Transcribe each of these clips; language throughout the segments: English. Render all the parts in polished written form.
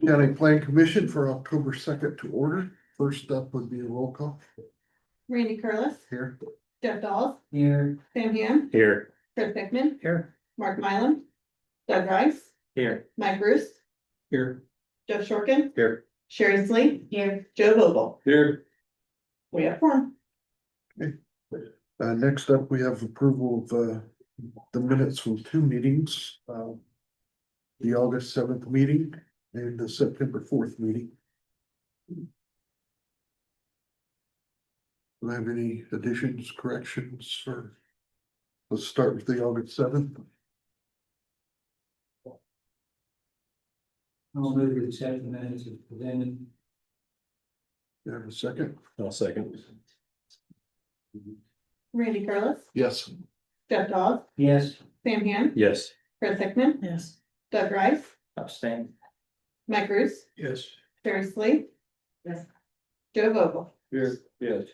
County Plan Commission for October 2nd to order. First up would be a roll call Randy Curlis, here. Jeff Dawes, Here. Sam Ham, Here. Chris Hickman, Here. Mark Mylum, Doug Rice, Here. Mike Bruce, Here. Jeff Shorkin, Here. Sherry Slee, here, Joe Vogel. Here. We have form. Next up, we have approval of the minutes from two meetings. The August 7th meeting and the September 4th meeting. Do I have any additions, corrections, or let's start with the August 7th. I'll move to accept the minutes as presented. You have a second? I'll second. Randy Curlis, Yes. Jeff Dawes, Yes. Sam Ham, Yes. Chris Hickman, Yes. Doug Rice, Abstain. Mike Bruce, Yes. Sherry Slee. Yes. Joe Vogel. Here. Yes.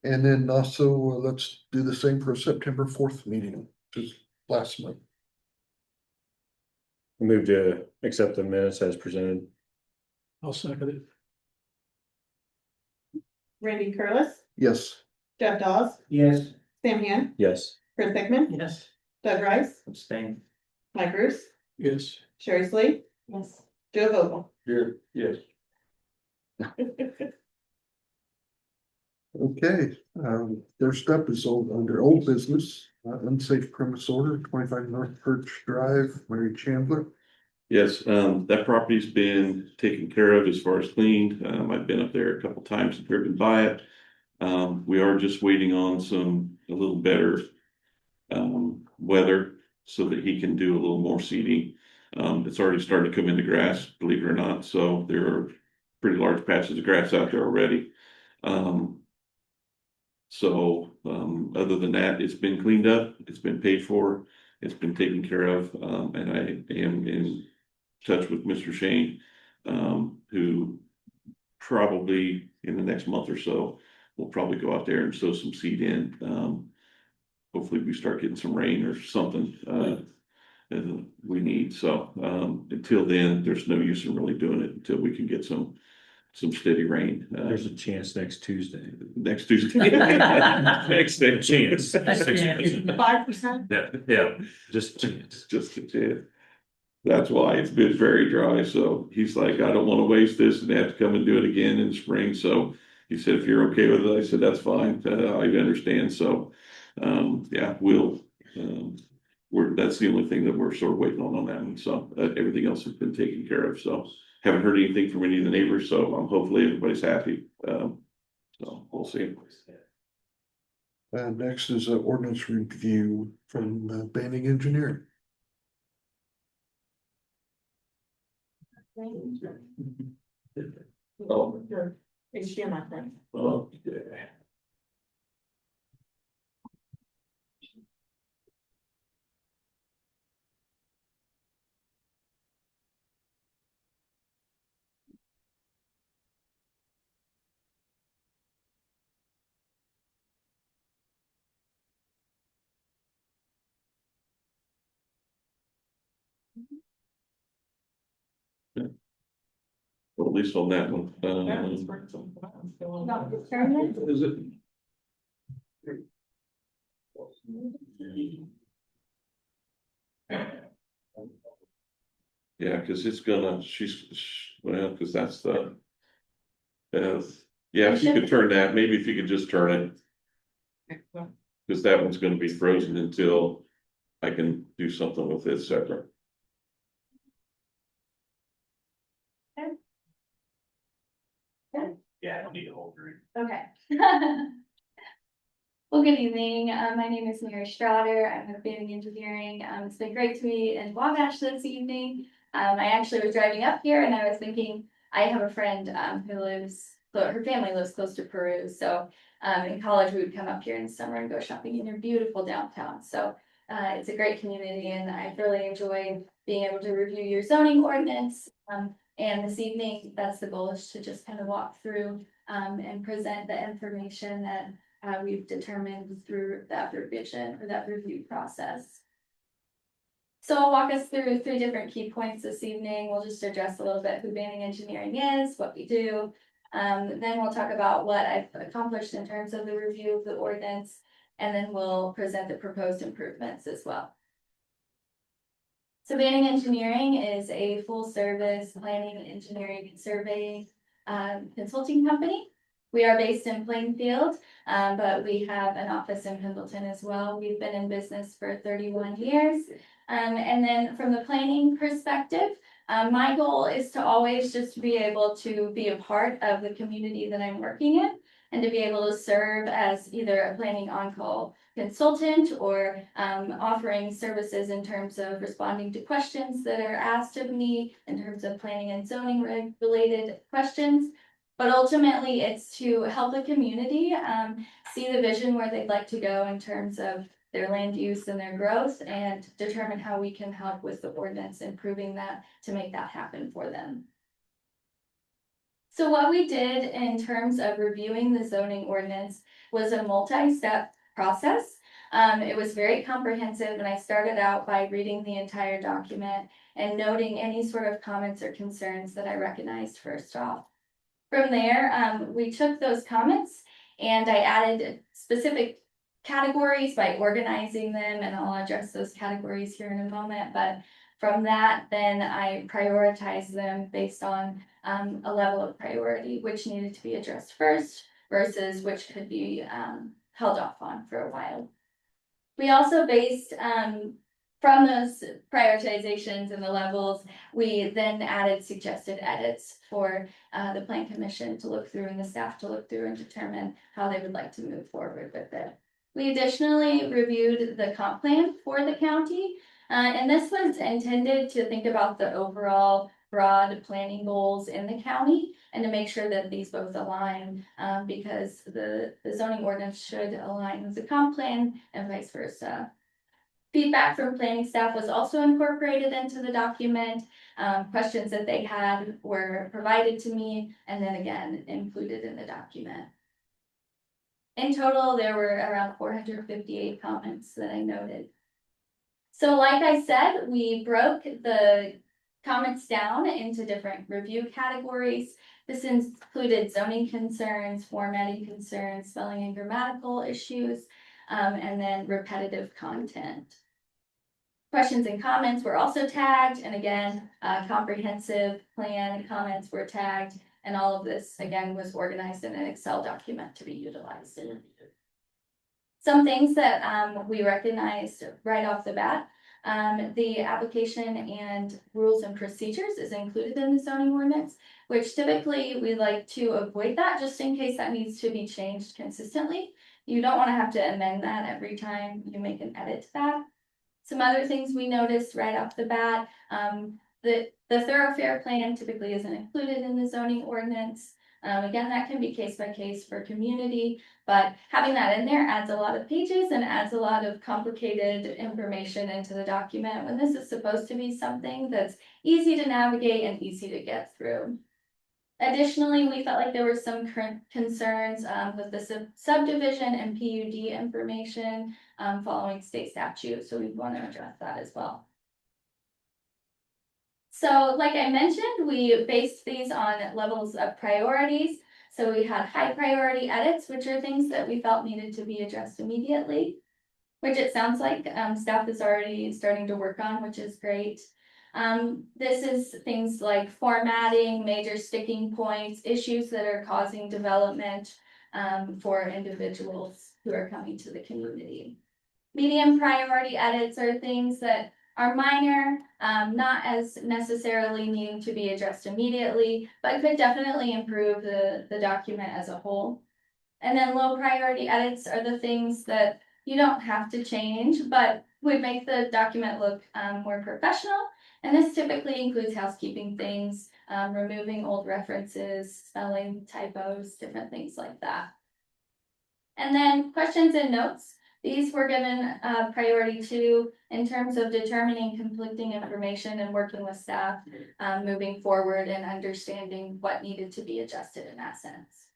And then also, let's do the same for September 4th meeting, just last month. Move to accept the minutes as presented. I'll second it. Randy Curlis, Yes. Jeff Dawes, Yes. Sam Ham, Yes. Chris Hickman, Yes. Doug Rice, Abstain. Mike Bruce, Yes. Sherry Slee. Yes. Joe Vogel. Here. Yes. Okay, first up is under old business, unsafe premise order, 25 North Birch Drive, Mary Chandler. Yes, that property's been taken care of as far as cleaned. I've been up there a couple times and driven by it. We are just waiting on a little better weather so that he can do a little more seeding. It's already starting to come into grass, believe it or not, so there are pretty large patches of grass out there already. Other than that, it's been cleaned up, it's been paid for, it's been taken care of, and I am in touch with Mr. Shane, who probably in the next month or so will probably go out there and sow some seed in. Hopefully we start getting some rain or something we need. So until then, there's no use in really doing it until we can get some steady rain. There's a chance next Tuesday. Next Tuesday. Next day. Chance. 5%. Yeah, just a chance. Just a chance. That's why it's been very dry. So he's like, I don't want to waste this and have to come and do it again in the spring. So he said, if you're okay with it, I said, that's fine. I understand. So, yeah, that's the only thing that we're sort of waiting on that one. So everything else has been taken care of. So haven't heard anything from any of the neighbors. So hopefully everybody's happy. So we'll see. Next is an ordinance review from Banning Engineering. Oh. HDMI thing. Oh, yeah. Well, at least on that one. Is it? Yeah, cause it's gonna, cause that's the. Yeah, if you could turn that, maybe if you could just turn it, cause that one's gonna be frozen until I can do something with it separate. Yeah, I don't need to hold her. Okay. Well, good evening. My name is Mary Strader. I'm with Banning Engineering. It's been great to meet in Wabash this evening. I actually was driving up here and I was thinking, I have a friend who her family lives close to Peru. So in college, we would come up here in the summer and go shopping in your beautiful downtown. So it's a great community and I've really enjoyed being able to review your zoning ordinance. And this evening, that's the goal, is to just kind of walk through and present the information that we've determined through that revision or that review process. So I'll walk us through 3 different key points this evening. We'll just address a little bit who Banning Engineering is, what we do. Then we'll talk about what I've accomplished in terms of the review of the ordinance, and then we'll present the proposed improvements as well. So Banning Engineering is a full-service planning, engineering, and surveying consulting company. We are based in Plainfield, but we have an office in Pendleton as well. We've been in business for 31 years. And then from the planning perspective, my goal is to always just be able to be a part of the community that I'm working in, and to be able to serve as either a planning on-call consultant or offering services in terms of responding to questions that are asked of me in terms of planning and zoning related questions. But ultimately, it's to help the community see the vision where they'd like to go in terms of their land use and their growth, and determine how we can help with the ordinance, improving that to make that happen for them. So what we did in terms of reviewing the zoning ordinance was a multi-step process. It was very comprehensive, and I started out by reading the entire document and noting any sort of comments or concerns that I recognized first off. From there, we took those comments and I added specific categories by organizing them, and I'll address those categories here in a moment. But from that, then I prioritized them based on a level of priority, which needed to be addressed first versus which could be held off on for a while. We also based from those prioritizations and the levels, we then added suggested edits for the Plan Commission to look through and the staff to look through and determine how they would like to move forward with it. We additionally reviewed the comp plan for the county, and this was intended to think about the overall broad planning goals in the county and to make sure that these both align, because the zoning ordinance should align with the comp plan and vice versa. Feedback from planning staff was also incorporated into the document. Questions that they had were provided to me and then again included in the document. In total, there were around 458 comments that I noted. So like I said, we broke the comments down into different review categories. This included zoning concerns, formatting concerns, spelling and grammatical issues, and then repetitive content. Questions and comments were also tagged, and again, comprehensive plan comments were tagged, and all of this again was organized in an Excel document to be utilized. Some things that we recognized right off the bat, the application and rules and procedures is included in the zoning ordinance, which typically we like to avoid that just in case that needs to be changed consistently. You don't want to have to amend that every time you make an edit to that. Some other things we noticed right off the bat, the thoroughfare plan typically isn't included in the zoning ordinance. Again, that can be case by case for community, but having that in there adds a lot of pages and adds a lot of complicated information into the document when this is supposed to be something that's easy to navigate and easy to get through. Additionally, we felt like there were some current concerns with the subdivision and PUD information following state statute, so we want to address that as well. So like I mentioned, we based these on levels of priorities. So we had high priority edits, which are things that we felt needed to be addressed immediately, which it sounds like staff is already starting to work on, which is great. This is things like formatting, major sticking points, issues that are causing development for individuals who are coming to the community. Medium priority edits are things that are minor, not as necessarily needing to be addressed immediately, but could definitely improve the document as a whole. And then low priority edits are the things that you don't have to change, but would make the document look more professional. And this typically includes housekeeping things, removing old references, spelling typos, different things like that. And then questions and notes. These were given priority 2 in terms of determining conflicting information and working with staff moving forward and understanding what needed to be adjusted in that sense.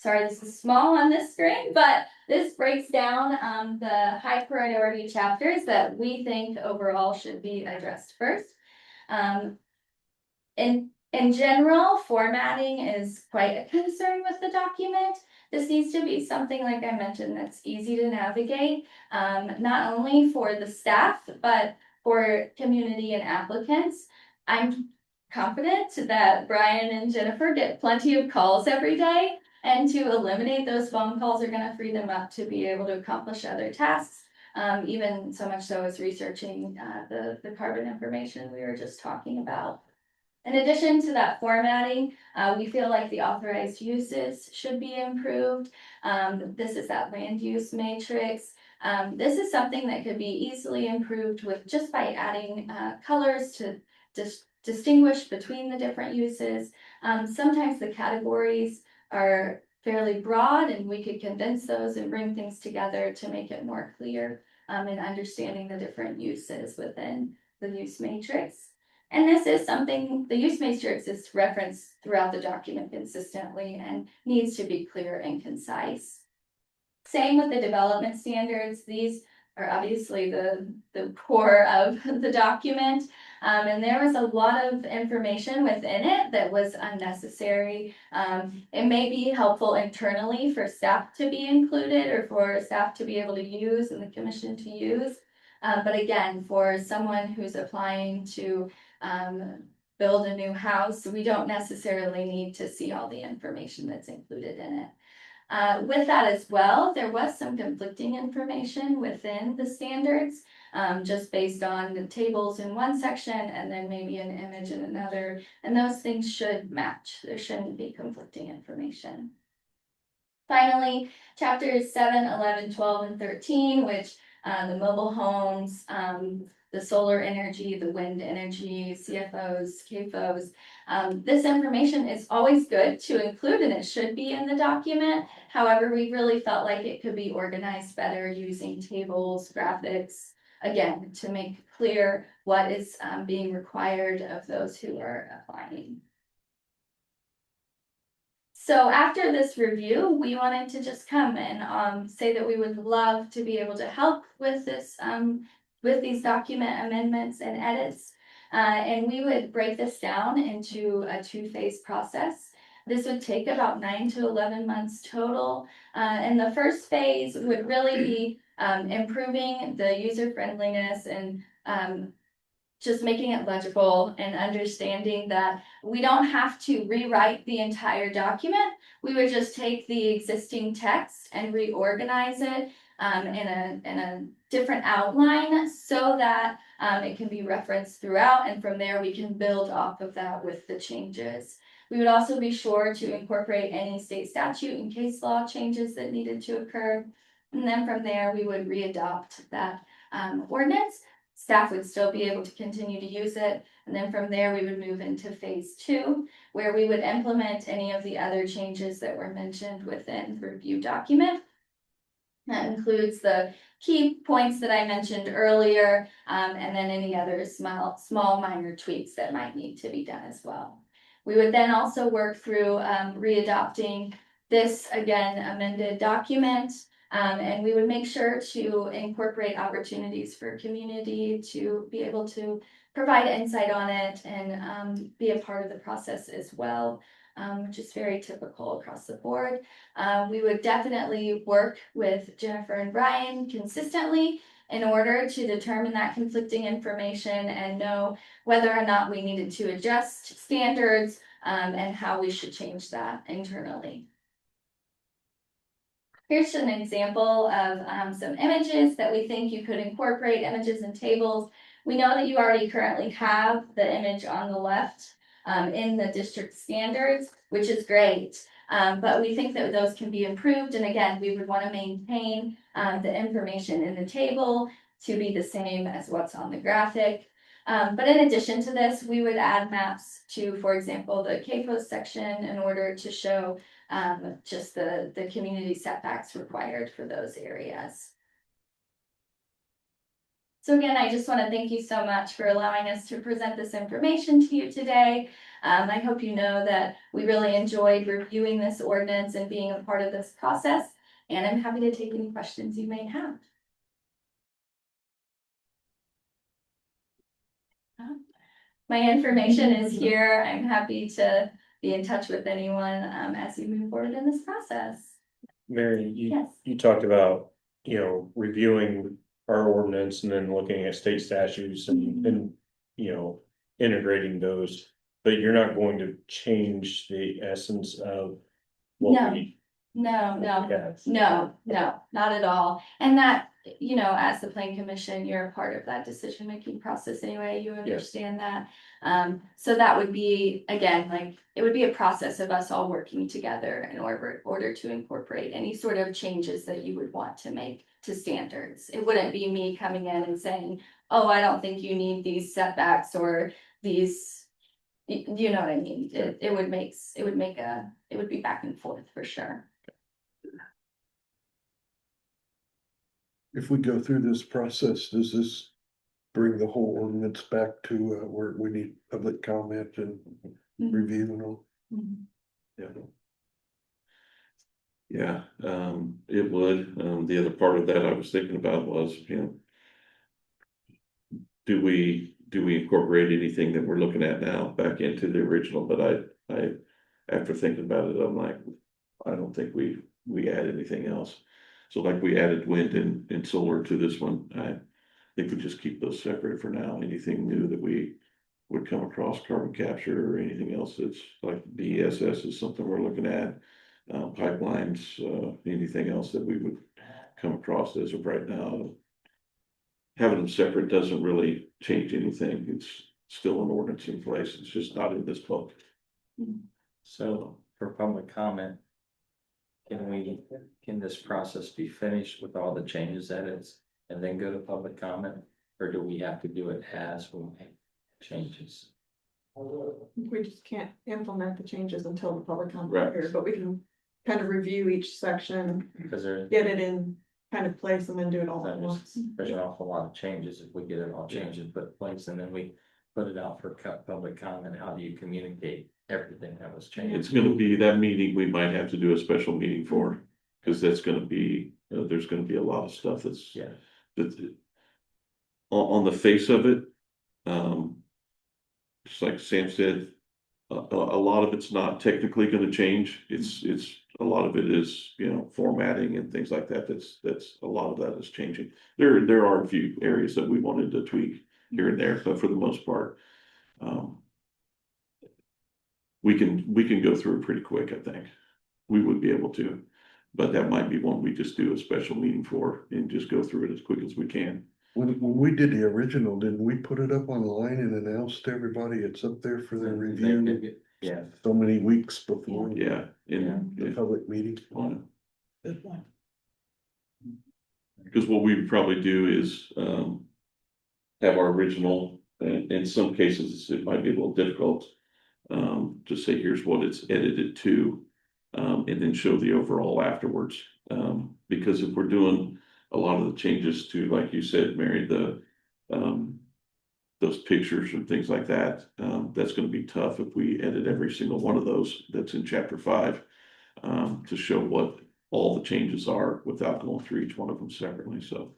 sorry, this is small on this screen, but this breaks down the high priority chapters that we think overall should be addressed first. In general, formatting is quite a concern with the document. This needs to be something, like I mentioned, that's easy to navigate, not only for the staff, but for community and applicants. I'm confident that Brian and Jennifer get plenty of calls every day, and to eliminate those phone calls are gonna free them up to be able to accomplish other tasks. Even so much so as researching the carbon information we were just talking about. In addition to that formatting, we feel like the authorized uses should be improved. This is that land use matrix. This is something that could be easily improved with just by adding colors to distinguish between the different uses. Sometimes the categories are fairly broad, and we could condense those and bring things together to make it more clear in understanding the different uses within the use matrix. And this is something, the use matrix is referenced throughout the document consistently and needs to be clear and concise. Same with the development standards. These are obviously the core of the document. And there was a lot of information within it that was unnecessary. It may be helpful internally for staff to be included or for staff to be able to use and the commission to use. But again, for someone who's applying to build a new house, we don't necessarily need to see all the information that's included in it. With that as well, there was some conflicting information within the standards, just based on the tables in one section and then maybe an image in another, and those things should match. There shouldn't be conflicting information. Finally, chapters 7, 11, 12, and 13, which the mobile homes, the solar energy, the wind energy, CFOs, CAFOs. This information is always good to include, and it should be in the document. However, we really felt like it could be organized better using tables, graphics, again, to make clear what is being required of those who are applying. So after this review, we wanted to just come and say that we would love to be able to help with this, with these document amendments and edits. And we would break this down into a 2-phase process. This would take about 9 to 11 months total. And the first phase would really be improving the user friendliness and just making it legible and understanding that we don't have to rewrite the entire document. We would just take the existing text and reorganize it in a different outline so that it can be referenced throughout, and from there we can build off of that with the changes. We would also be sure to incorporate any state statute and case law changes that needed to occur. And then from there, we would readopt that ordinance. Staff would still be able to continue to use it. And then from there, we would move into phase 2, where we would implement any of the other changes that were mentioned within the review document. That includes the key points that I mentioned earlier, and then any other small minor tweaks that might need to be done as well. We would then also work through readopting this, again, amended document. And we would make sure to incorporate opportunities for community to be able to provide insight on it and be a part of the process as well, which is very typical across the board. We would definitely work with Jennifer and Brian consistently in order to determine that conflicting information and know whether or not we needed to adjust standards and how we should change that internally. Here's an example of some images that we think you could incorporate, images and tables. We know that you already currently have the image on the left in the district standards, which is great. But we think that those can be improved. And again, we would want to maintain the information in the table to be the same as what's on the graphic. But in addition to this, we would add maps to, for example, the CAFO section in order to show just the community setbacks required for those areas. So again, I just want to thank you so much for allowing us to present this information to you today. I hope you know that we really enjoyed reviewing this ordinance and being a part of this process. And I'm happy to take any questions you may have. My information is here. I'm happy to be in touch with anyone as we move forward in this process. Mary, Yes. you talked about, reviewing our ordinance and then looking at state statutes and, integrating those. But you're not going to change the essence of what No. we. No, Yes. no, not at all. And that, as the planning commission, you're a part of that decision-making process anyway, you understand that. So that would be, again, like, it would be a process of us all working together in order to incorporate any sort of changes that you would want to make to standards. It wouldn't be me coming in and saying, oh, I don't think you need these setbacks or these, you know what I mean? It would be back and forth for sure. If we go through this process, does this bring the whole ordinance back to where we need public comment and review and all? Mhm. Yeah, it would. The other part of that I was thinking about was, do we incorporate anything that we're looking at now back into the original? But I, after thinking about it, I'm like, I don't think we add anything else. So like we added wind and solar to this one, I think we just keep those separate for now. Anything new that we would come across, carbon capture or anything else that's like BESS is something we're looking at. Pipelines, anything else that we would come across as of right now. Having them separate doesn't really change anything. It's still an ordinance in place. It's just not in this book. So for public comment, can this process be finished with all the changes edits and then go to public comment? Or do we have to do it as we make changes? We just can't implement the changes until the public comment Right. here, but we can kind of review each section, Because there's get it in kind of place and then do it all at once. an awful lot of changes. If we get it all changed and put in place and then we put it out for public comment, how do you communicate everything that was changed? It's gonna be that meeting, we might have to do a special meeting for, because that's gonna be, there's gonna be a lot of stuff that's. Yeah. That. On the face of it, just like Sam said, a lot of it's not technically gonna change. It's a lot of it is, formatting and things like that. That's a lot of that is changing. There are a few areas that we wanted to tweak here and there, but for the most part, we can go through it pretty quick, I think. We would be able to, but that might be one we just do a special meeting for and just go through it as quick as we can. When we did the original, didn't we put it up online and announce to everybody it's up there for their review? Yeah. So many weeks before Yeah, and the public meeting. Good point. because what we would probably do is have our original, and in some cases, it might be a little difficult. To say, here's what it's edited to, and then show the overall afterwards. Because if we're doing a lot of the changes to, like you said, Mary, those pictures and things like that, that's gonna be tough if we edit every single one of those that's in chapter 5. To show what all the changes are without going through each one of them separately, so.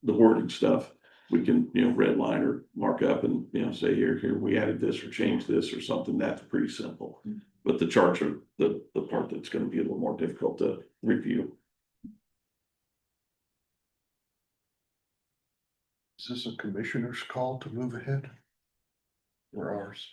The wording stuff, we can, red line or mark up and, say here, we added this or changed this or something, that's pretty simple. But the charts are the part that's gonna be a little more difficult to review. Is this a commissioner's call to move ahead? Or ours?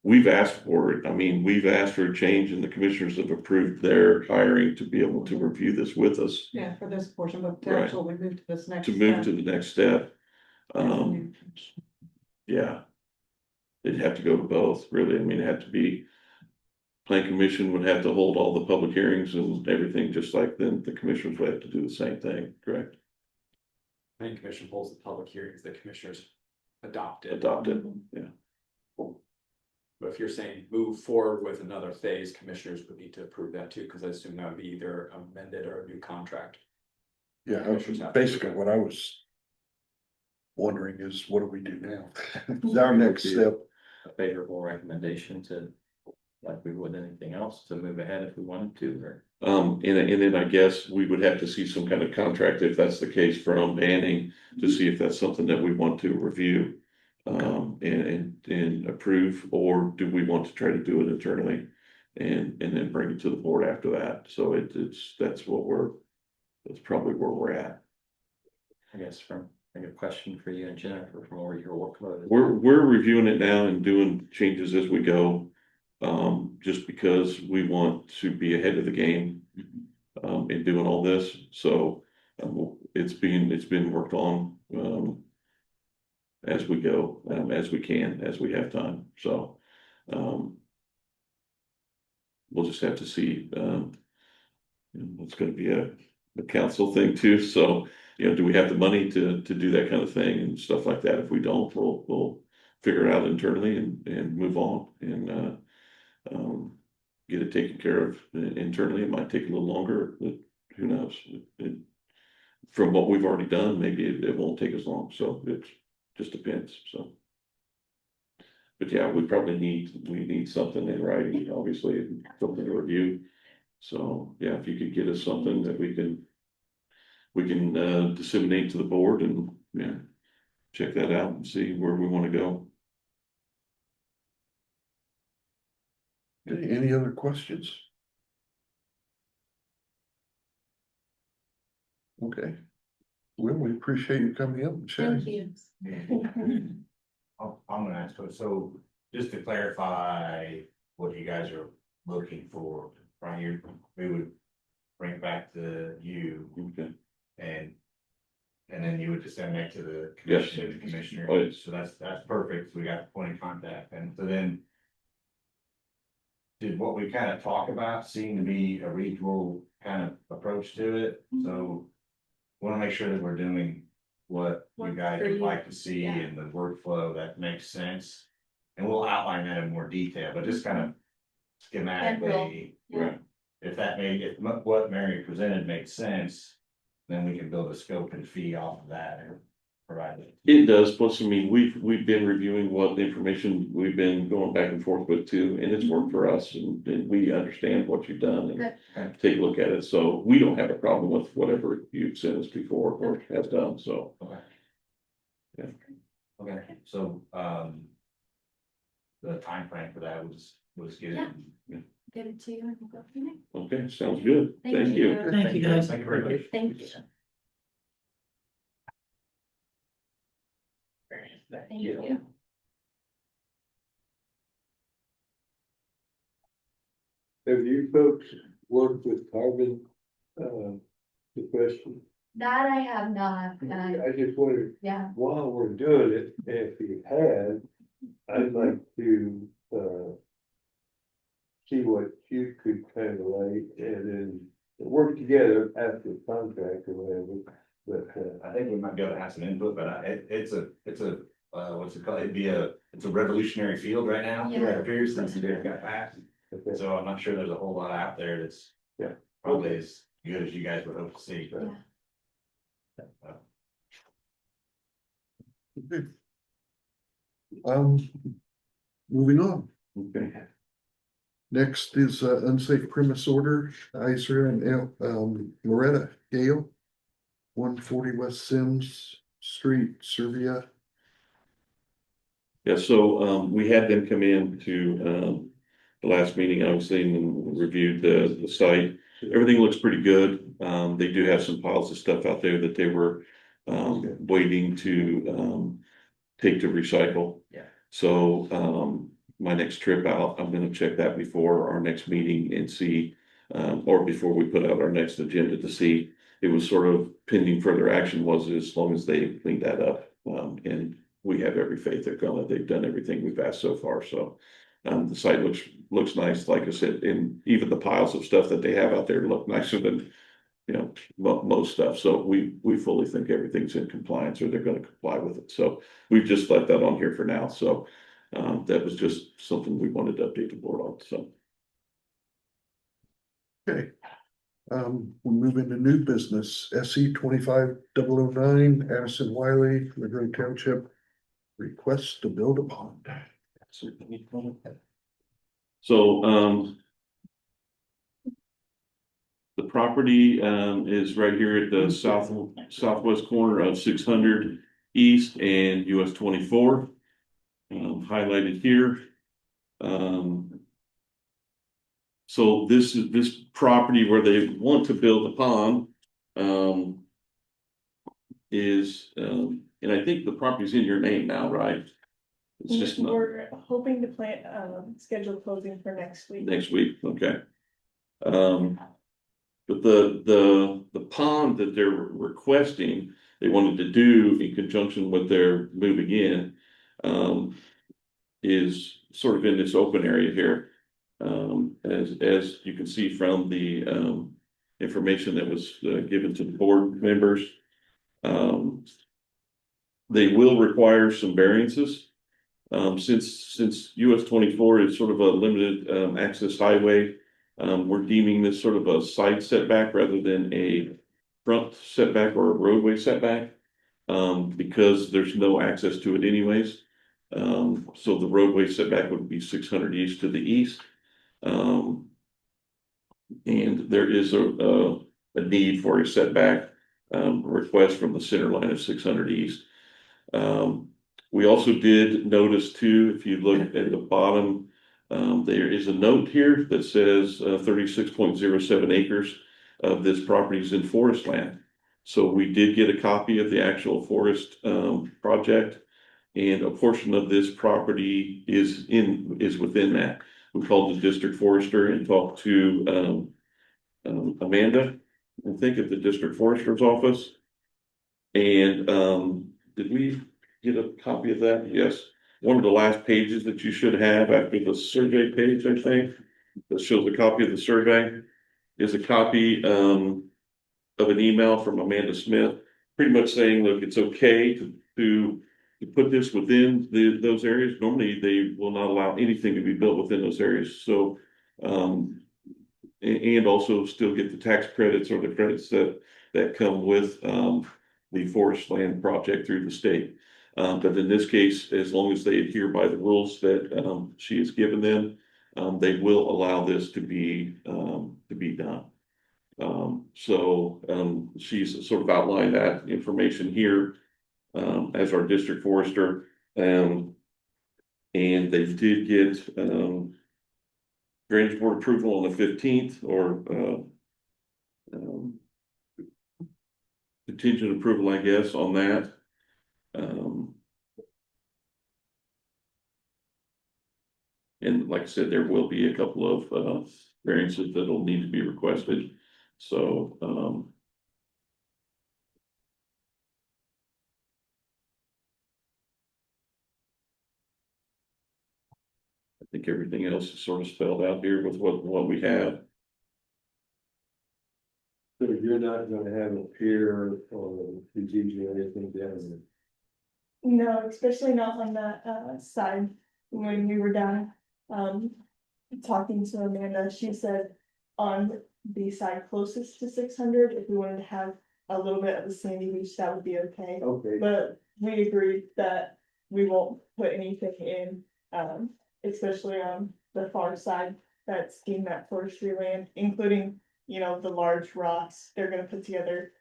We've asked for it. I mean, we've asked for a change and the commissioners have approved their hiring to be able to review this with us. Yeah, for this portion, but to Right. actually move to this next. To move step. to the next step. There's a new- Yeah. It'd have to go to both, really. I mean, it'd have to be. Plan commission would have to hold all the public hearings and everything, just like then the commissioners would have to do the same thing, correct? Planning commission holds the public hearings, the commissioners adopt it. Adopted, yeah. But if you're saying move forward with another phase, commissioners would need to approve that too, because I assume that would be either amended or a new contract. Yeah, Commissioners have to do basically that. what I was wondering is, what do we do now? Our next step. A favorable recommendation to, like we would anything else, to move ahead if we wanted to, or. And then I guess we would have to see some kind of contract, if that's the case, from Banning, to see if that's something that we want to review. And approve, or do we want to try to do it internally? And then bring it to the board after that, so that's probably where we're at. I guess I got a question for you and Jennifer from where your workload is. We're reviewing it now and doing changes as we go. Just because we want to be ahead of the game, in doing all this, so, it's been worked on, as we go, as we can, as we have time, so, we'll just have to see, it's gonna be a council thing too, so, do we have the money to do that kind of thing and stuff like that? If we don't, we'll figure it out internally and move on and, get it taken care of internally. It might take a little longer, but who knows? From what we've already done, maybe it won't take as long, so it just depends, so. But yeah, we need something in writing, obviously, and something to review. So, yeah, if you could get us something that we can disseminate to the board and, yeah, check that out and see where we want to go. Any other questions? Okay. Well, we appreciate you coming up and Thank sharing. you. I'm gonna ask, so just to clarify what you guys are looking for, right here, we would bring it back to you Okay. and then you would disseminate to the Yes. commission, and the commissioner. Oh, yes. So that's perfect. So we got the point of contact. And so then did what we kind of talk about seem to be a regional kind of approach to it? So want to make sure that we're doing what you What's guys for would you. like to see Yeah. and the workflow that makes sense. And we'll outline that in more detail, but just kind of schematically, Yeah. Right. if what Mary presented makes sense, then we can build a scope and fee off of that and provide it. It does, plus, I mean, we've been reviewing what information we've been going back and forth with too, and it's worked for us, and we understand what you've done Good. and take a look at it, so we don't have a problem with whatever you've sent us before or have done, so. Okay, so, the timeframe for that was get it. Give it to you and we'll go from there. Okay, sounds good, thank you. Thank you, guys. Thank you very much. Thank you. Thank you. Have you folks worked with carbon, sequestration? That I have not, I just wondered, yeah, while we're doing it, if you had, I'd like to, see what you could kind of like, and then work together after the contract or whatever, but, I think we might be able to have some input, but it's a, what's it called? It's a revolutionary field right now. Yeah. It appears since the data got passed. okay. So I'm not sure there's a whole lot out there that's. Yeah. Probably as good as you guys would hope to see. yeah. Moving on. Okay. Next is unsafe premise order, Iser and Loretta Gale. 140 West Sims Street, Servia. Yeah, so, we had them come in to, the last meeting, obviously, and reviewed the site. Everything looks pretty good. They do have some piles of stuff out there that they were, waiting to, take to recycle. Yeah. So, my next trip out, I'm gonna check that before our next meeting and see, or before we put out our next agenda to see. It was sort of pending further action was as long as they cleaned that up. And we have every faith they're gonna, they've done everything we've asked so far, so. The site looks nice, like I said, and even the piles of stuff that they have out there look nicer than, most stuff, so we fully think everything's in compliance, or they're gonna comply with it, so we've just left that on here for now, so. That was just something we wanted to update the board on, so. Okay. We move into new business, SE 25009, Addison Wiley, Monroe Township. Request to build a pond. So, the property, is right here at the southwest corner of 600 East and US 24. Highlighted here. So this is this property where they want to build a pond, and I think the property's in your name now, right? It's just not We're hoping to plan, schedule closing for next week. next week, okay. But the pond that they're requesting, they wanted to do in conjunction with their moving in, is sort of in this open area here. As you can see from the information that was given to the board members, they will require some variances. Since US 24 is sort of a limited access highway, we're deeming this sort of a side setback rather than a front setback or a roadway setback, because there's no access to it anyways. So the roadway setback would be 600 east to the east. And there is a need for a setback request from the center line of 600 east. We also did notice too, if you look at the bottom, there is a note here that says 36.07 acres of this property is in forest land. So we did get a copy of the actual forest project, and a portion of this property is within that. We called the district forester and talked to Amanda, I think at the district forester's office. And did we get a copy of that? Yes. One of the last pages that you should have after the survey page, I think, that shows a copy of the survey, is a copy of an email from Amanda Smith, pretty much saying, look, it's okay to put this within those areas. Normally, they will not allow anything to be built within those areas. So, and also still get the tax credits or the credits that come with the forest land project through the state. But in this case, as long as they adhere by the rules that she has given them, they will allow this to be done. So she's sort of outlined that information here as our district forester, and they did get drainage board approval on the 15th, or contingent approval, I guess, on that. And like I said, there will be a couple of variances that'll need to be requested. So I think everything else is sort of spelled out here with what we have. So you're not gonna have a pier or Fiji or anything down there? No, especially not on that side. When we were down talking to Amanda, she said on the side closest to 600, if we wanted to have a little bit of a sandy beach, that would be okay. Okay, But we agreed that we won't put anything in, especially on the far side that's deemed that forestry land, including, you know, the large rocks. They're gonna put together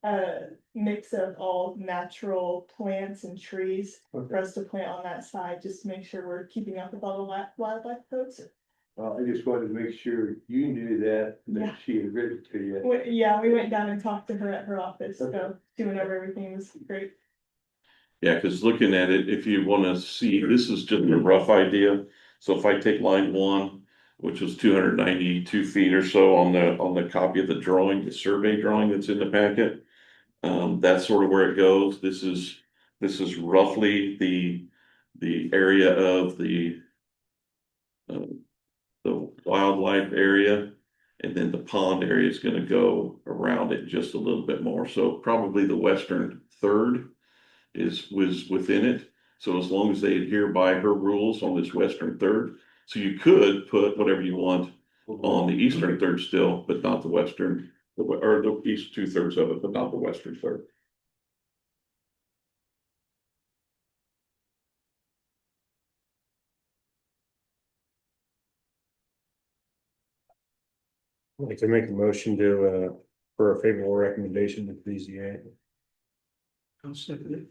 a mix of all natural plants and trees for us to plant on that side, just to make sure we're keeping up with all the wildlife codes. I just wanted to make sure you knew that Yeah. she had written to you. Yeah, we went down and talked to her at her office, so doing over everything was great. Yeah, because looking at it, if you want to see, this is just a rough idea. So if I take line 1, which was 292 feet or so on the copy of the drawing, the survey drawing that's in the packet, that's sort of where it goes. This is roughly the area of the wildlife area, and then the pond area is going to go around it just a little bit more. So probably the western third was within it. So as long as they adhere by her rules on this western third, so you could put whatever you want on the eastern third still, but not the western, or the east 2/3 of it, but not the western third. I'd like to make a motion to, for a favorable recommendation to BZA. I'll second it.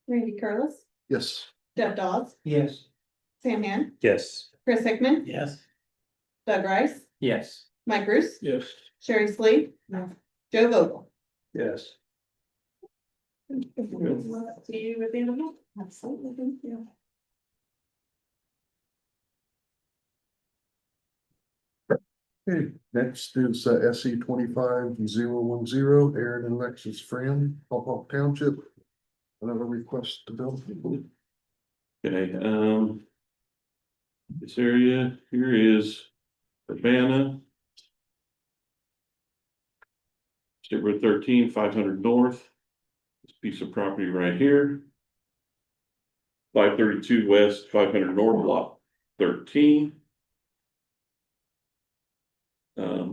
Randy Curlis, Yes. Jeff Dawes, Yes. Sam Hand, Yes. Chris Hickman, Yes. Doug Rice, Yes. Mike Bruce, Yes. Sherry Slee, Joe Vogel. Yes. See you at the end of the month. Absolutely, thank you. Okay, next is SE 25-010, Aaron and Alexis Fran, Hop Township. Another request to build. Okay, this area here is Urbana. State Road 13, 500 north. This piece of property right here. 532 west, 500 north, lot 13.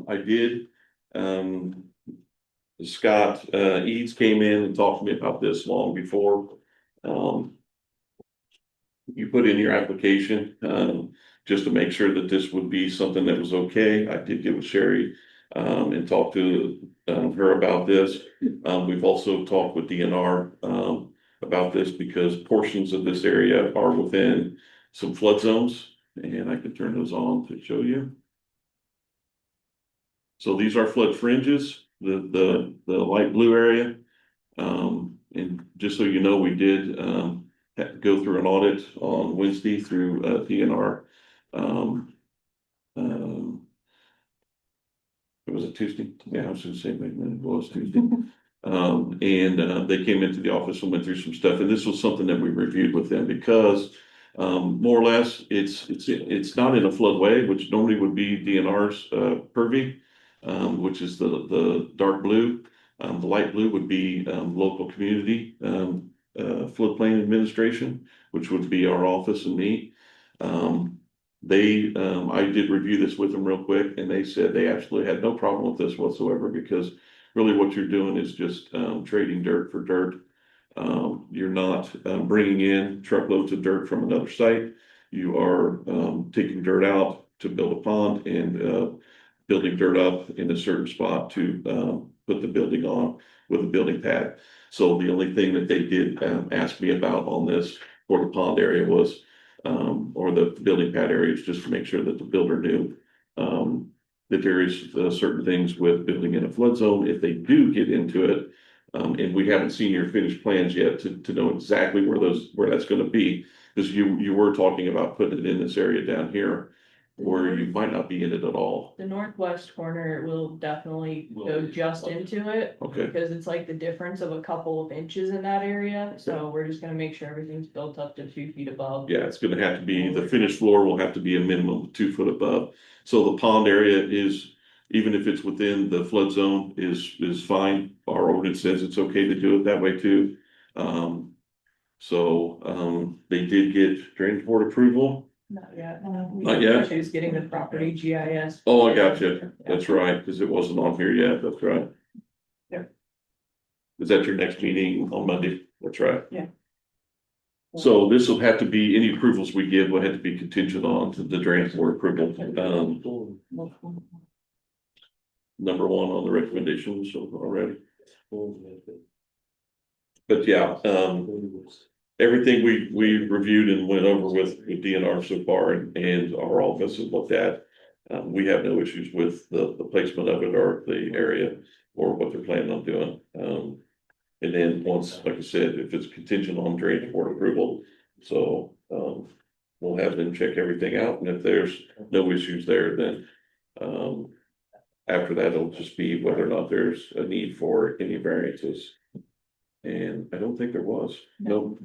I did, Scott, Eads came in and talked to me about this long before. You put in your application, just to make sure that this would be something that was okay. I did get with Sherry, and talk to, her about this. We've also talked with DNR, about this because portions of this area are within some flood zones, and I can turn those on to show you. So these are flood fringes, the light blue area. And just so you know, we did, have to go through an audit on Wednesday through, DNR. It was a Tuesday. Yeah, I was gonna say, maybe it was Tuesday. They came into the office and went through some stuff, and this was something that we reviewed with them because more or less, it's not in a floodway, which normally would be DNR's purview, which is the dark blue. The light blue would be local community floodplain administration, which would be our office and me. I did review this with them real quick, and they said they absolutely had no problem with this whatsoever, because really what you're doing is just trading dirt for dirt. You're not bringing in truckloads of dirt from another site. You are taking dirt out to build a pond and building dirt up in a certain spot to put the building on with a building pad. So the only thing that they did ask me about on this for the pond area was, or the building pad areas, just to make sure that the builder knew that there is certain things with building in a flood zone, if they do get into it. And we haven't seen your finished plans yet to know exactly where that's gonna be. Because you were talking about putting it in this area down here, where you might not be in it at all. The northwest corner will definitely go just into it. Okay. Because it's like the difference of a couple of inches in that area, so we're just gonna make sure everything's built up to 2 feet above. Yeah, it's gonna have to be, the finished floor will have to be a minimum of 2 foot above. So the pond area is, even if it's within the flood zone, is fine. Our ordinance says it's okay to do it that way too. They did get drainage board approval. Not yet. Not yet? She's getting the property GIS. Oh, I got you. That's right, because it wasn't on here yet. That's right. Yeah. Is that your next meeting on Monday? That's right. Yeah. So this will have to be, any approvals we give will have to be contingent on to the drainage board approval. Number one on the recommendations already. But yeah, everything we reviewed and went over with DNR so far and our office has looked at. We have no issues with the placement of it or the area or what they're planning on doing. And then once, like I said, if it's contingent on drainage board approval, so we'll have them check everything out, and if there's no issues there, then after that, it'll just be whether or not there's a need for any variances. And I don't think there was. No.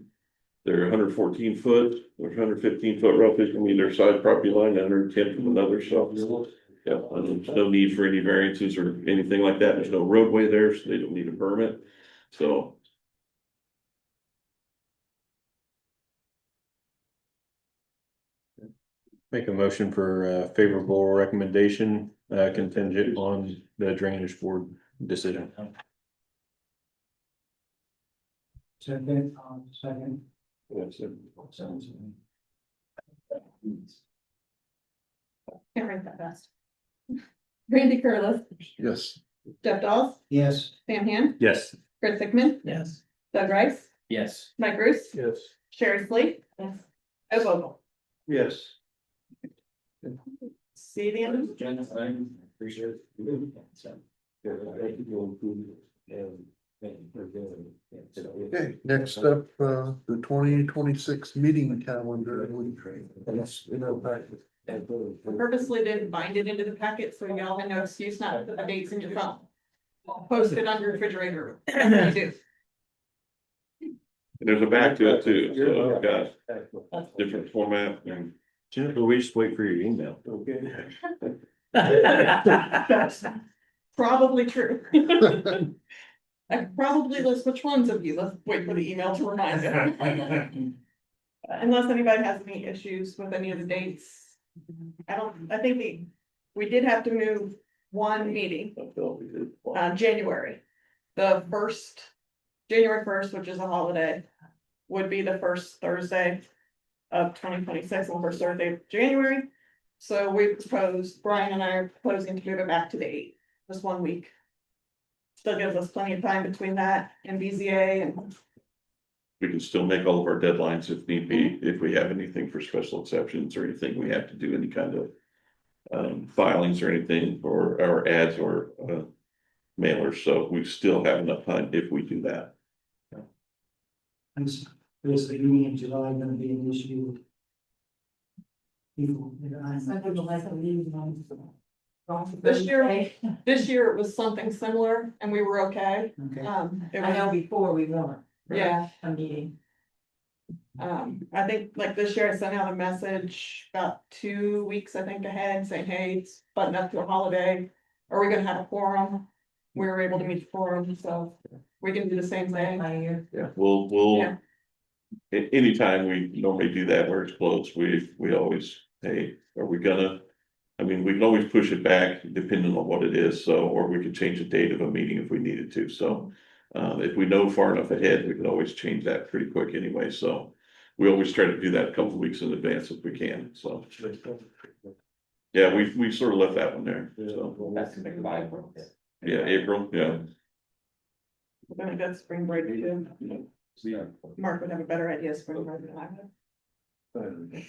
They're 114 foot, or 115 foot roughly from either side property line, 110 from another, so Yeah, and there's no need for any variances or anything like that. There's no roadway there, so they don't need a permit. So Make a motion for favorable recommendation contingent on the drainage board decision. Second. Can't write that fast. Randy Curlis, Yes. Jeff Dawes, Yes. Sam Hand, Yes. Chris Hickman, Yes. Doug Rice, Yes. Mike Bruce, Yes. Sherry Sleep. Yes. Ed Vogel. Yes. See the end of Jen, I appreciate it. So, Okay, next up, the 2026 meeting calendar. Purposely didn't bind it into the packet, so y'all had no excuse not to put the dates in your phone. Post it on your refrigerator. You do. there's a back to it too, so I've got different format and Jennifer, we just wait for your email. Okay. That's probably true. I could probably list which ones of you. Let's wait for the email to remind you. Unless anybody has any issues with any of the dates. I think we did have to move one meeting, January. The first, January 1st, which is a holiday, would be the first Thursday of 2026, and the first Thursday of January. So we proposed, Brian and I are proposing to move it back to the 8th, just 1 week. Still gives us plenty of time between that and BZA, and we can still make all of our deadlines if need be, if we have anything for special exceptions or anything, we have to do any kind of. Filings or anything, or our ads or mailers, so we still have enough time if we do that. Is the beginning of July gonna be an issue? People, this year it was something similar and we were okay. Okay, It I know was, before we weren't. yeah, A meeting. I think like this year I sent out a message about 2 weeks, I think, ahead saying, hey, it's button up to a holiday. Are we gonna have a quorum? We were able to meet the quorum, so we can do the same thing. Yeah, we'll. Yeah. Anytime we normally do that where it's close, we always, hey, are we gonna? I mean, we can always push it back depending on what it is, so, or we could change the date of a meeting if we needed to, so. If we know far enough ahead, we can always change that pretty quick anyway, so. We always try to do that a couple of weeks in advance if we can, so. Yeah, we sort of left that one there, so, That's the big vibe. yeah, April, yeah. Then I got spring break too. Mark would have a better idea of spring break than I would.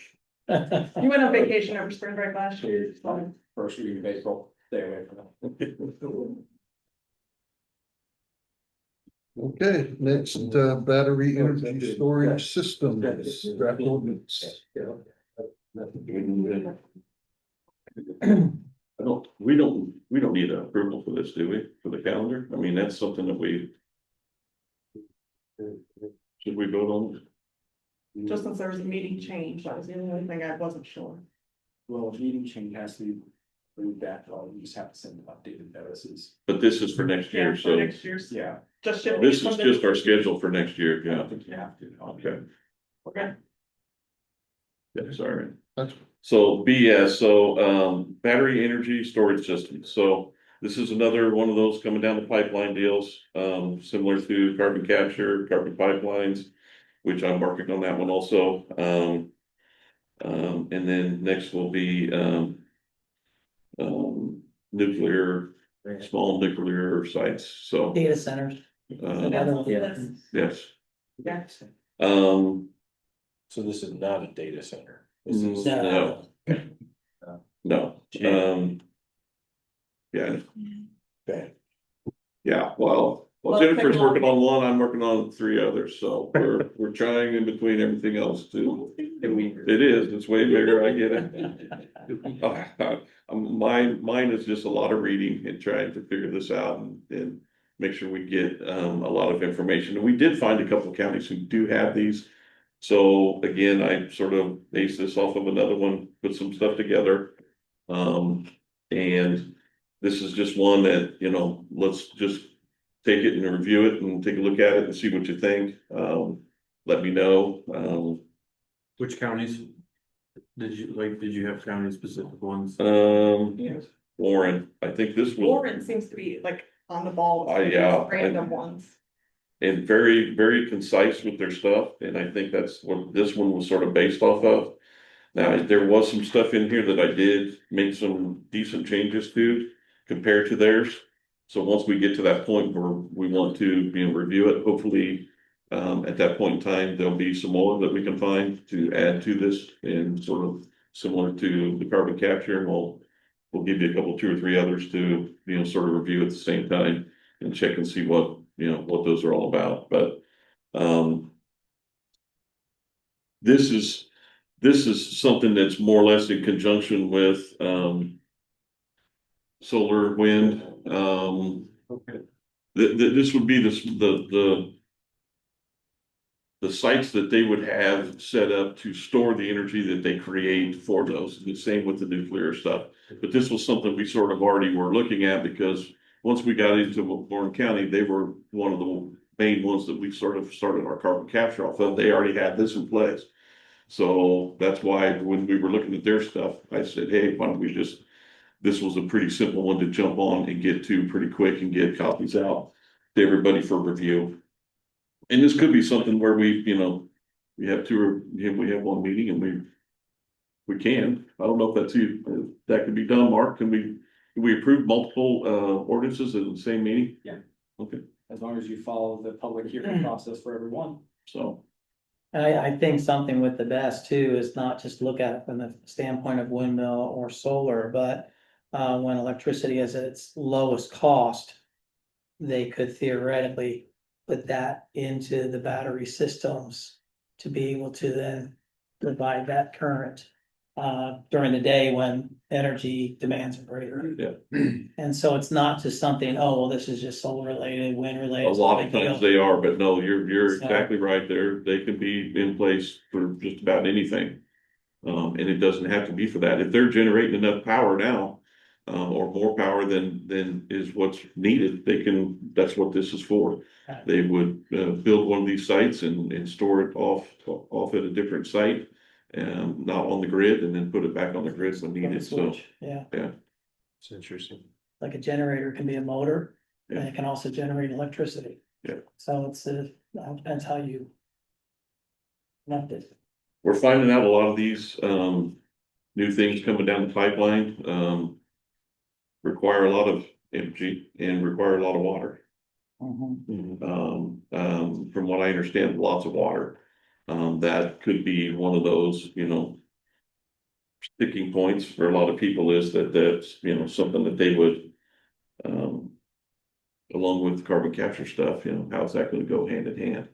You went on vacation over spring break last year. So First week of April, stay away from that. Okay, next, battery energy storage systems, draft ordinance. We don't need an approval for this, do we, for the calendar? I mean, that's something that we. Should we vote on? just since there was a meeting change, that was the only thing I wasn't sure. Well, a meeting change has to be moved back, you just have to send updated notices. But this is for next year, For so next year's, Yeah. just shifting. this it is from just the- our schedule for next year, I don't yeah, think you have to. okay, Okay. yeah, sorry. That's, So BS, battery energy storage system, so this is another one of those coming down the pipeline deals, similar to carbon capture, carbon pipelines. Which I'm working on that one also, and then next will be, nuclear, small nuclear sites, so. Data centers. Yes, Yeah. So this is not a data center. This is no. No, yeah, okay. yeah, well, Well, Jennifer's working on one, I'm working on 3 others, so we're trying in between everything else too. It is, it's way bigger, I get it. Mine is just a lot of reading and trying to figure this out and make sure we get, a lot of information. And we did find a couple of counties who do have these. So again, I sort of based this off of another one, put some stuff together. And this is just one that, you know, let's just take it and review it and take a look at it and see what you think. Let me know. Which counties? Did you have county specific ones? Yes. Warren, I think this was. Warren seems to be like on the ball with Yeah, these random ones. And very, very concise with their stuff, and I think that's what this one was sort of based off of. Now, there was some stuff in here that I did make some decent changes to compared to theirs. So once we get to that point where we want to, you know, review it, hopefully, at that point in time, there'll be some more that we can find to add to this and sort of similar to the carbon capture, and we'll give you a couple, 2 or 3 others to, you know, sort of review at the same time and check and see what, you know, what those are all about, but, this is something that's more or less in conjunction with, solar, wind, this would be the sites that they would have set up to store the energy that they create for those, the same with the nuclear stuff. But this was something we sort of already were looking at, because once we got into Warren County, they were one of the main ones that we sort of started our carbon capture off of. They already had this in place. So that's why when we were looking at their stuff, I said, hey, why don't we just, this was a pretty simple one to jump on and get to pretty quick and get copies out to everybody for review. And this could be something where we, you know, we have 2 or, you know, we have 1 meeting and we can, I don't know if that's you, that could be done, Mark, can we approve multiple, ordinances in the same meeting? Yeah. Okay, As long as you follow the public hearing process for everyone. so, I think something with the best too is not just look at it from the standpoint of windmill or solar, but when electricity is at its lowest cost, they could theoretically put that into the battery systems to be able to then provide that current during the day when energy demands are greater. yeah. And so it's not just something, oh, well, this is just solar related, wind related. A lot of times they are, but no, you're So- exactly right there. They can be in place for just about anything. And it doesn't have to be for that. If they're generating enough power now, or more power than is what's needed, they can, that's what this is for. Right. They would, build one of these sites and store it off at a different site. And not on the grid, and then put it back on the grid when needed, so, Switch, yeah, It's interesting. like a generator can be a motor, and Yeah. it can also generate electricity. Yeah. So it's depends how you. Connect it. we're finding out a lot of these, new things coming down the pipeline, require a lot of energy and require a lot of water. From what I understand, lots of water. That could be one of those, you know, sticking points for a lot of people, is that's, you know, something that they would, along with carbon capture stuff, you know, how's that gonna go hand in hand?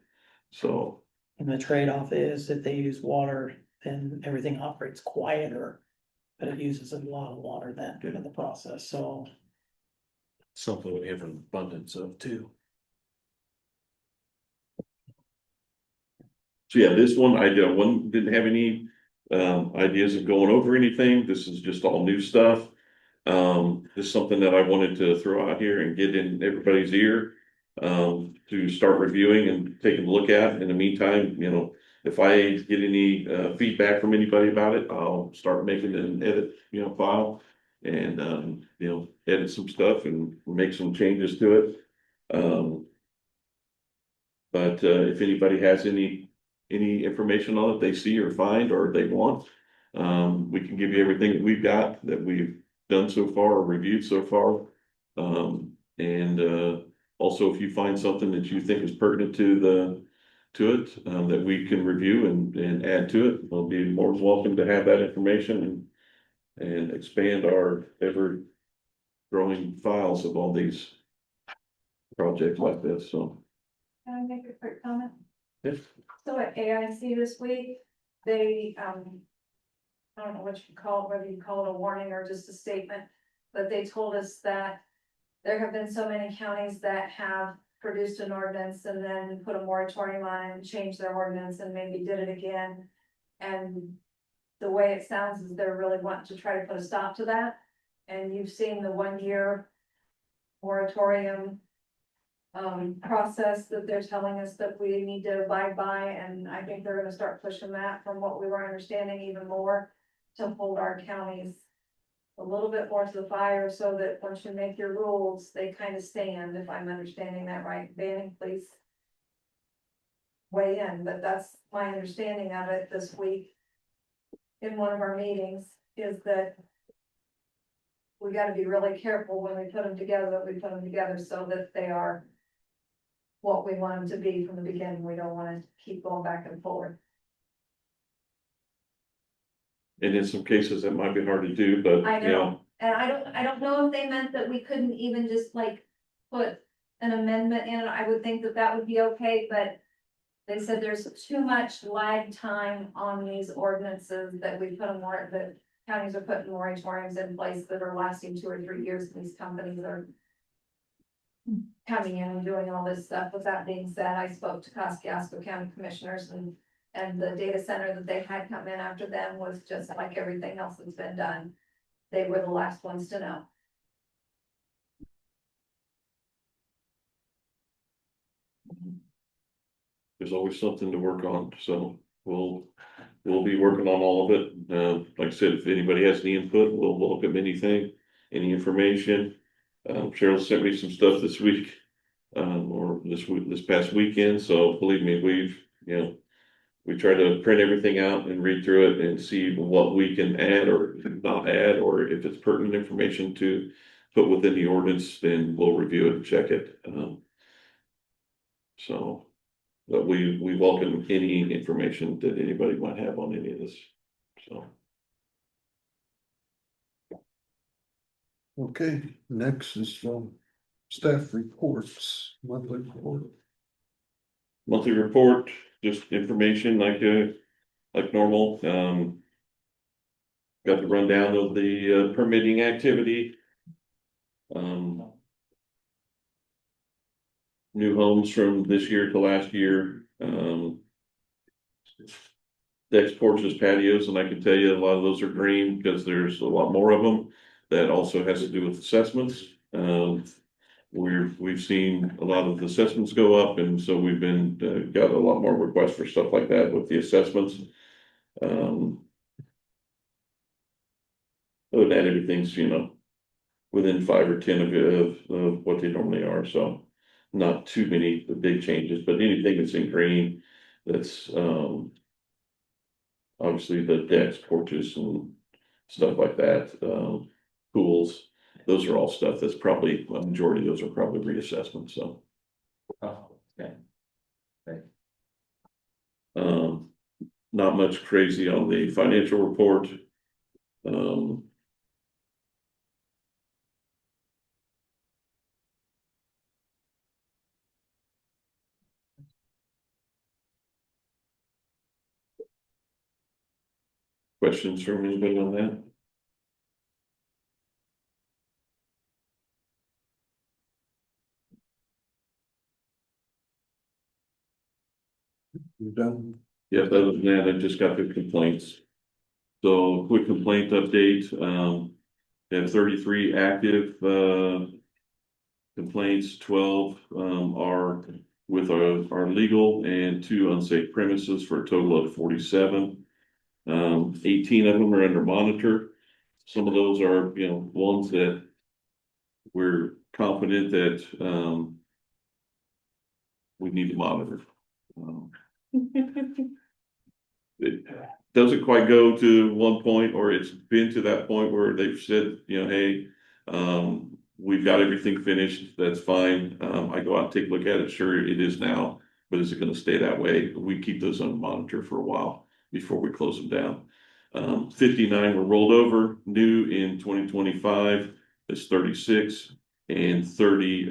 So, And the trade-off is if they use water, then everything operates quieter. But it uses a lot of water then in the process, so. Something we have an abundance of too. so yeah, this one, didn't have any, ideas of going over anything. This is just all new stuff. This is something that I wanted to throw out here and get in everybody's ear, to start reviewing and taking a look at. In the meantime, you know, if I get any, feedback from anybody about it, I'll start making an edit, you know, file. And, you know, edit some stuff and make some changes to it. But if anybody has any information on it they see or find or they want, we can give you everything that we've got, that we've done so far or reviewed so far. And also, if you find something that you think is pertinent to it, that we can review and add to it, we'll be more than welcome to have that information and expand our ever growing files of all these projects like this, so. Can I make a quick comment? Yes. So at AIC this week, they, I don't know what you call it, whether you call it a warning or just a statement, but they told us that there have been so many counties that have produced an ordinance and then put a moratorium on it and changed their ordinance and maybe did it again. And the way it sounds is they're really wanting to try to put a stop to that. And you've seen the 1 year moratorium process that they're telling us that we need to abide by, and I think they're gonna start pushing that from what we were understanding even more to hold our counties a little bit more to the fire, so that once you make your rules, they kind of stand, if I'm understanding that right. Banning, please weigh in, but that's my understanding of it this week in one of our meetings, is that we gotta be really careful when we put them together, that we put them together so that they are what we want them to be from the beginning. We don't wanna keep going back and forth. And in some cases, that might be hard to do, but, I you know, know, and I don't know if they meant that we couldn't even just like put an amendment in. I would think that that would be okay, but they said there's too much lag time on these ordinances that we put more, that counties are putting moratoriums in place that are lasting 2 or 3 years. These companies are coming in and doing all this stuff. With that being said, I spoke to Kosciuszko County Commissioners, and the data center that they had come in after them was just like everything else that's been done. They were the last ones to know. there's always something to work on, so we'll be working on all of it. Like I said, if anybody has any input, we'll welcome anything, any information. Cheryl sent me some stuff this week, or this past weekend, so believe me, we try to print everything out and read through it and see what we can add or not add, or if it's pertinent information to put within the ordinance, then we'll review it and check it. But we welcome any information that anybody might have on any of this, so. Okay, next is, staff reports, monthly report. Monthly report, just information like normal, got the rundown of the permitting activity. New homes from this year to last year, decks, porches, patios, and I can tell you a lot of those are green because there's a lot more of them. That also has to do with assessments. We've seen a lot of the assessments go up, and so we've got a lot more requests for stuff like that with the assessments. Other than that, everything's, within 5 or 10 of what they normally are, so not too many big changes, but anything that's in green, that's obviously the decks, porches, and stuff like that, pools, those are all stuff that's probably, a majority of those are probably reassessments, so. Oh, okay. Not much crazy on the financial report. Questions from anybody on that? You done? Yeah, other than that, I just got the complaints. So quick complaint update, we have 33 active, complaints, 12, are with our legal, and 2 unsafe premises, for a total of 47. 18 of them are under monitor. Some of those are, ones that we're confident that, we need to monitor. It doesn't quite go to one point, or it's been to that point where they've said, hey, we've got everything finished, that's fine. I go out and take a look at it, sure it is now, but is it gonna stay that way? We keep those on monitor for a while before we close them down. 59 were rolled over, new in 2025 is 36, and 30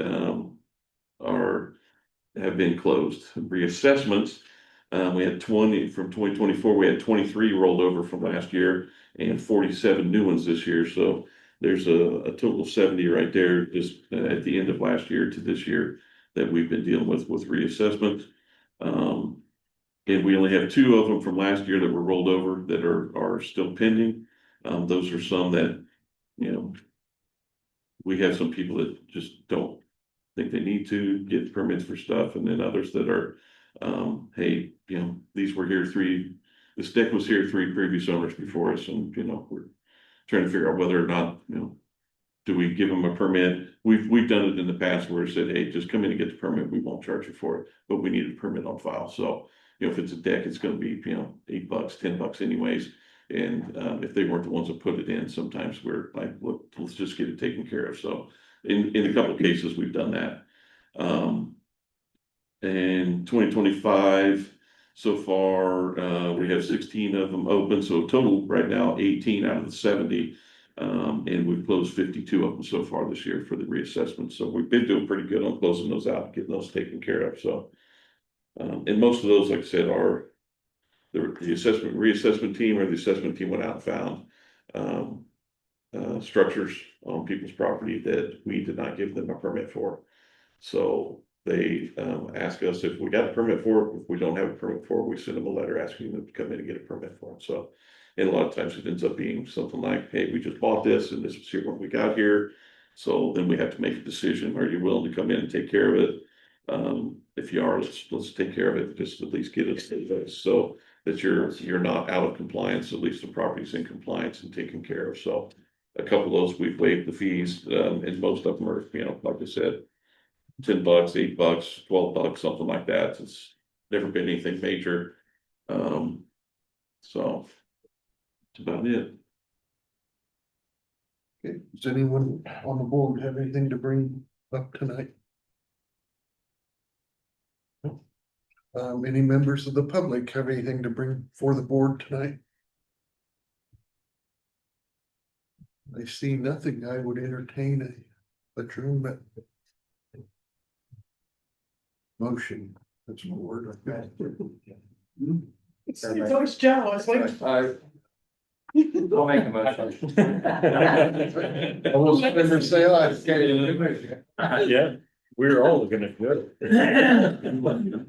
have been closed. Reassessments, we had 20 from 2024, we had 23 rolled over from last year, and 47 new ones this year. So there's a total of 70 right there, just at the end of last year to this year, that we've been dealing with reassessment. And we only have 2 of them from last year that were rolled over that are still pending. Those are some that, we have some people that just don't think they need to get permits for stuff, and then others that are, hey, you know, these were here this deck was here 3 previous owners before us, and, you know, we're trying to figure out whether or not, you know, do we give them a permit? We've done it in the past where it said, hey, just come in and get the permit, we won't charge you for it, but we need a permit on file, so, you know, if it's a deck, it's gonna be, you know, $8, $10 anyways. And if they weren't the ones that put it in, sometimes we're like, look, let's just get it taken care of, so in a couple of cases, we've done that. And 2025, so far, we have 16 of them open, so total right now, 18 out of the 70. And we've closed 52 of them so far this year for the reassessment, so we've been doing pretty good on closing those out, getting those taken care of, so. And most of those, like I said, are the reassessment team, or the assessment team went out and found structures on people's property that we did not give them a permit for. So they ask us if we got a permit for it. If we don't have a permit for it, we send them a letter asking them to come in and get a permit for it. So, and a lot of times it ends up being something like, hey, we just bought this and this was here when we got here. So then we have to make a decision. Are you willing to come in and take care of it? If you are, let's take care of it. Just at least get it so that you're not out of compliance. At least the property's in compliance and taken care of. So a couple of those we've waived the fees, and most of them are, you know, like I said, $10, $8, $12, something like that. It's never been anything major. So that's about it. Okay, does anyone on the board have anything to bring up tonight? Any members of the public have anything to bring for the board tonight? I see nothing. I would entertain a adjournment. Motion, that's my word. I've got. It's always Joe, it's like. I'll make a motion. All those in favor say aye. Yeah, we're all gonna do it.